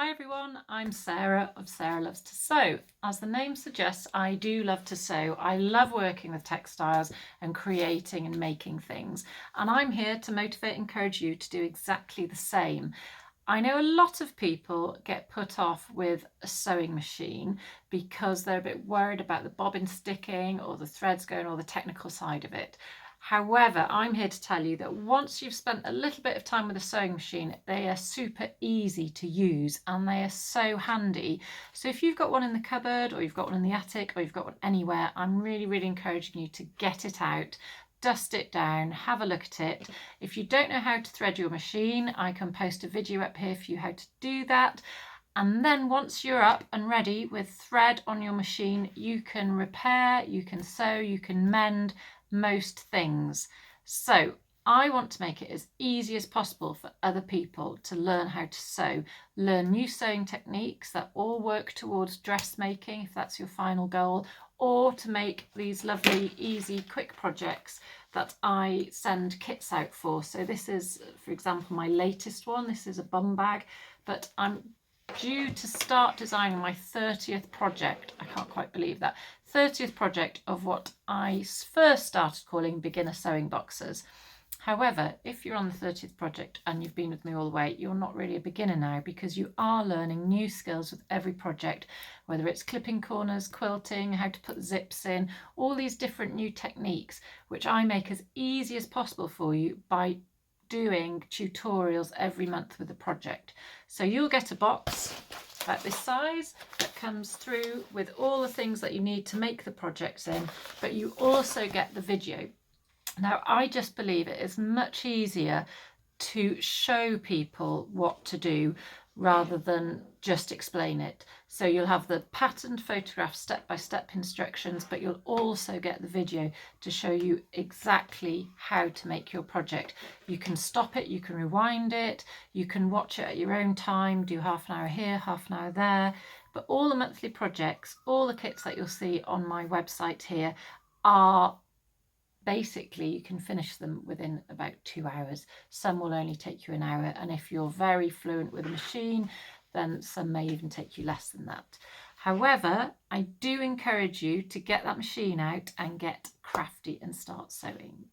Hi everyone, I'm Sarah of Sarah Loves to Sew. As the name suggests, I do love to sew. I love working with textiles and creating and making things. And I'm here to motivate and encourage you to do exactly the same. I know a lot of people get put off with a sewing machine because they're a bit worried about the bobbin sticking or the threads going or the technical side of it. However, I'm here to tell you that once you've spent a little bit of time with a sewing machine, they are super easy to use and they are so handy. So if you've got one in the cupboard or you've got one in the attic or you've got one anywhere, I'm really encouraging you to get it out, dust it down, have a look at it. If you don't know how to thread your machine, I can post a video up here for you how to do that. And then once you're up and ready with thread on your machine, you can repair, you can sew, you can mend most things. So I want to make it as easy as possible for other people to learn how to sew, learn new sewing techniques that all work towards dressmaking, if that's your final goal, or to make these lovely, easy, quick projects that I send kits out for. So this is, for example, my latest one. This is a bum bag, but I'm due to start designing my 30th project. I can't quite believe that. 30th project of what I first started calling beginner sewing boxes. However, if you're on the 30th project and you've been with me all the way, you're not really a beginner now because you are learning new skills with every project, whether it's clipping corners, quilting, how to put zips in, all these different new techniques, which I make as easy as possible for you by doing tutorials every month with the project. So you'll get a box about this size that comes through with all the things that you need to make the projects in, but you also get the video. Now, I just believe it is much easier to show people what to do rather than just explain it. So you'll have the patterned photograph step-by-step instructions, but you'll also get the video to show you exactly how to make your project. You can stop it, you can rewind it, you can watch it at your own time, do half an hour here, half an hour there. But all the monthly projects, all the kits that you'll see on my website here are basically, you can finish them within about 2 hours. Some will only take you an hour, and if you're very fluent with a machine, then some may even take you less than that. However, I do encourage you to get that machine out and get crafty and start sewing.